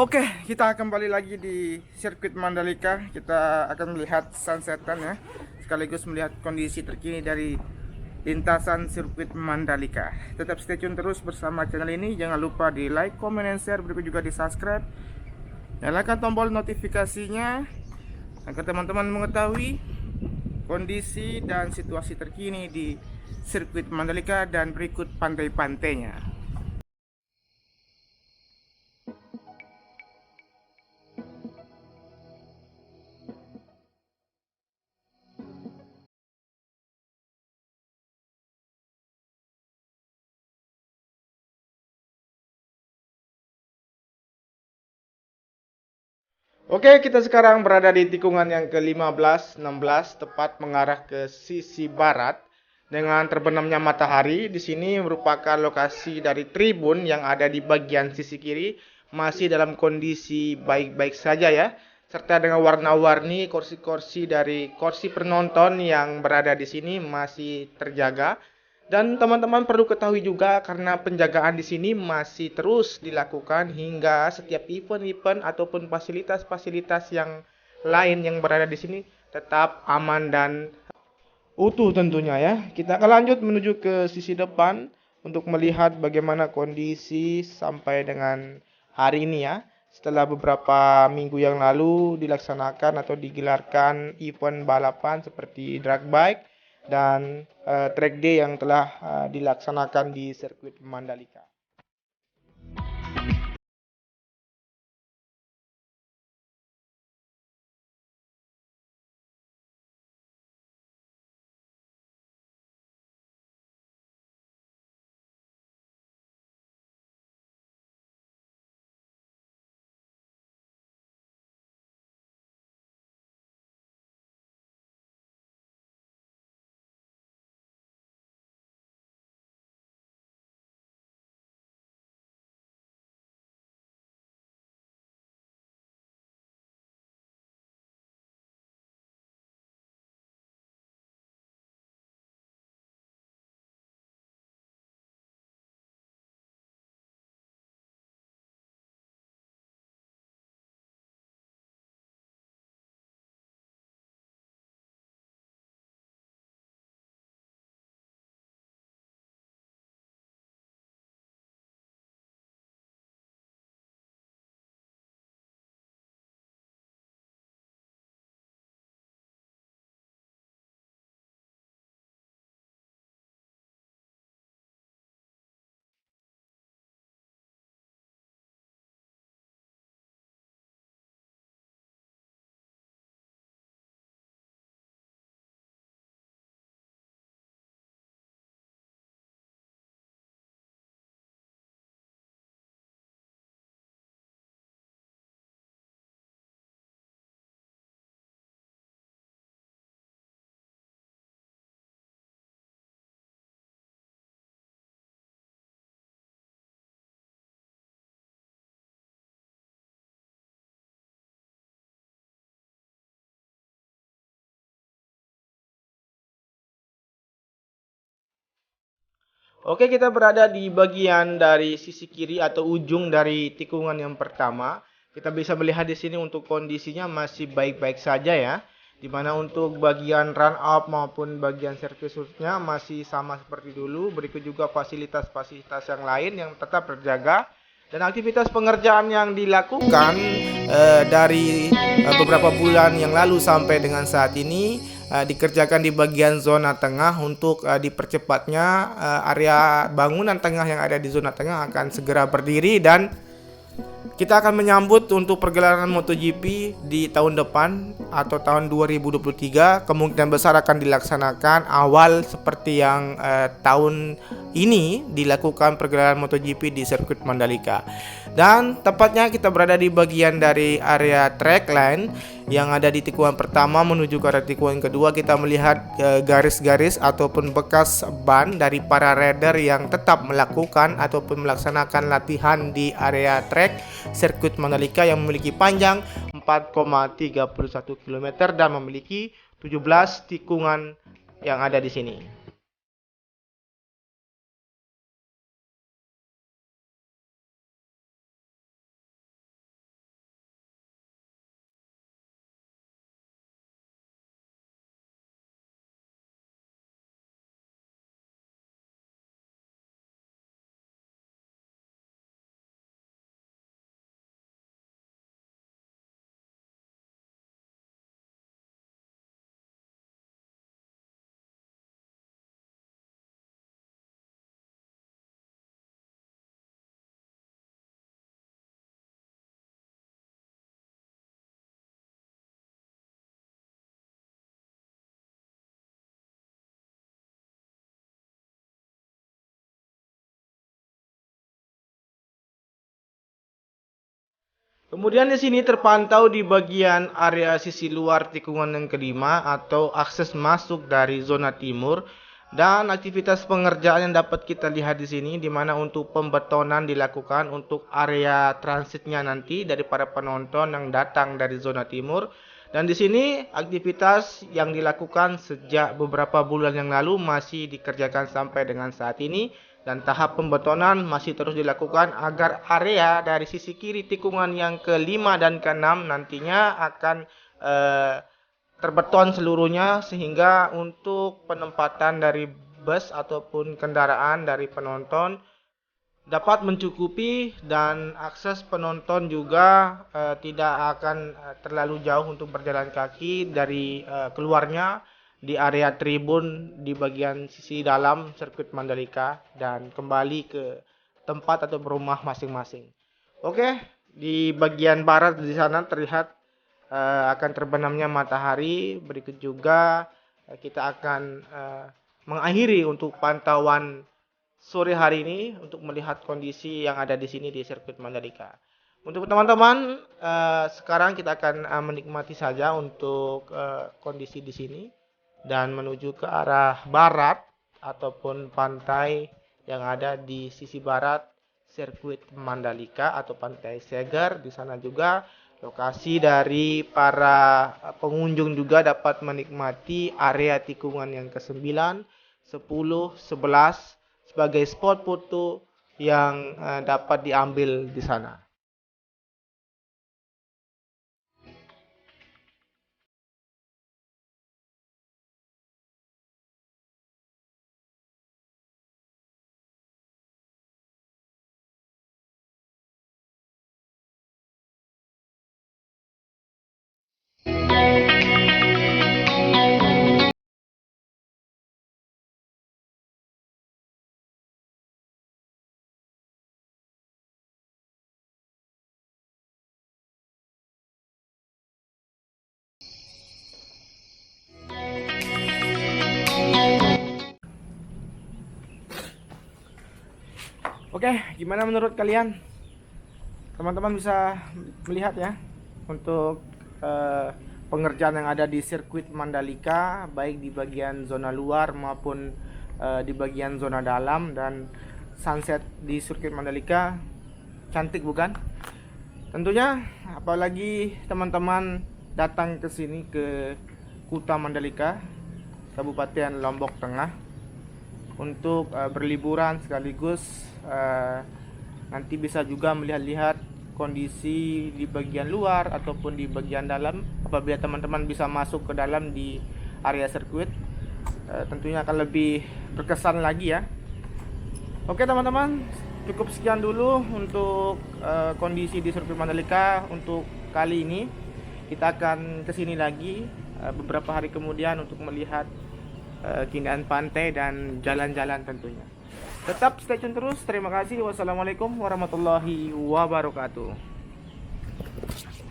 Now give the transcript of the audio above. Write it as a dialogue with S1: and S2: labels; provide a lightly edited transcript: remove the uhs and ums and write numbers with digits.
S1: Oke, kita kembali lagi di sirkuit Mandalika. Kita akan melihat sunsetan ya, sekaligus melihat kondisi terkini dari lintasan sirkuit Mandalika. Tetap stay tune terus bersama channel ini. Jangan lupa di like, comment, and share. Berikut juga di subscribe. Nyalakan tombol notifikasinya agar teman-teman mengetahui kondisi dan situasi terkini di sirkuit Mandalika dan berikut pantai-pantainya. Oke, kita sekarang berada di tikungan yang ke-15, 16, tepat mengarah ke sisi barat dengan terbenamnya matahari. Di sini merupakan lokasi dari tribun yang ada di bagian sisi kiri, masih dalam kondisi baik-baik saja ya, serta dengan warna-warni kursi-kursi dari kursi penonton yang berada di sini masih terjaga. Dan teman-teman perlu ketahui juga karena penjagaan di sini masih terus dilakukan hingga setiap event-event ataupun fasilitas-fasilitas yang lain yang berada di sini tetap aman dan utuh tentunya ya. Kita akan lanjut menuju ke sisi depan untuk melihat bagaimana kondisi sampai dengan hari ini ya. Setelah beberapa minggu yang lalu dilaksanakan atau digelarkan event balapan seperti drag bike dan track day yang telah dilaksanakan di sirkuit Mandalika. Oke, kita berada di bagian dari sisi kiri atau ujung dari tikungan yang pertama. Kita bisa melihat di sini untuk kondisinya masih baik-baik saja ya. Di mana untuk bagian run up maupun bagian servisnya masih sama seperti dulu. Berikut juga fasilitas-fasilitas yang lain yang tetap terjaga. Dan aktivitas pengerjaan yang dilakukan dari beberapa bulan yang lalu sampai dengan saat ini dikerjakan di bagian zona tengah untuk dipercepatnya area bangunan tengah yang ada di zona tengah akan segera berdiri dan kita akan menyambut untuk pergelaran MotoGP di tahun depan atau tahun 2023. Kemungkinan besar akan dilaksanakan awal seperti yang tahun ini dilakukan pergelaran MotoGP di sirkuit Mandalika. Dan tepatnya kita berada di bagian dari area track line yang ada di tikungan pertama menuju ke arah tikungan kedua. Kita melihat garis-garis ataupun bekas ban dari para rider yang tetap melakukan ataupun melaksanakan latihan di area track sirkuit Mandalika yang memiliki panjang 4,31 km dan memiliki 17 tikungan yang ada di sini. Kemudian di sini terpantau di bagian area sisi luar tikungan yang kelima atau akses masuk dari zona timur, dan aktivitas pengerjaan yang dapat kita lihat di sini di mana untuk pembetonan dilakukan untuk area transitnya nanti dari para penonton yang datang dari zona timur. Dan di sini aktivitas yang dilakukan sejak beberapa bulan yang lalu masih dikerjakan sampai dengan saat ini, dan tahap pembetonan masih terus dilakukan agar area dari sisi kiri tikungan yang kelima dan keenam nantinya akan terbeton seluruhnya, sehingga untuk penempatan dari bus ataupun kendaraan dari penonton dapat mencukupi, dan akses penonton juga tidak akan terlalu jauh untuk berjalan kaki dari keluarnya di area tribun di bagian sisi dalam sirkuit Mandalika dan kembali ke tempat atau rumah masing-masing. Oke, di bagian barat di sana terlihat akan terbenamnya matahari. Berikut juga kita akan mengakhiri untuk pantauan sore hari ini untuk melihat kondisi yang ada di sini di sirkuit Mandalika. Untuk teman-teman, sekarang kita akan menikmati saja untuk kondisi di sini dan menuju ke arah barat ataupun pantai yang ada di sisi barat sirkuit Mandalika atau Pantai Seger. Di sana juga lokasi dari para pengunjung juga dapat menikmati area tikungan yang ke-9, 10, 11 sebagai spot foto yang dapat diambil di sana. Oke, gimana menurut kalian? Teman-teman bisa melihat ya untuk pengerjaan yang ada di sirkuit Mandalika, baik di bagian zona luar maupun di bagian zona dalam. Dan sunset di sirkuit Mandalika cantik bukan? Tentunya apalagi teman-teman datang ke sini ke Kuta Mandalika, Kabupaten Lombok Tengah, untuk berliburan sekaligus nanti bisa juga melihat-lihat kondisi di bagian luar ataupun di bagian dalam. Apabila teman-teman bisa masuk ke dalam di area sirkuit, tentunya akan lebih berkesan lagi ya. Oke teman-teman, cukup sekian dulu untuk kondisi di sirkuit Mandalika untuk kali ini. Kita akan kesini lagi beberapa hari kemudian untuk melihat keindahan pantai dan jalan-jalan tentunya. Tetap stay tune terus. Terima kasih. Wassalamualaikum warahmatullahi wabarakatuh.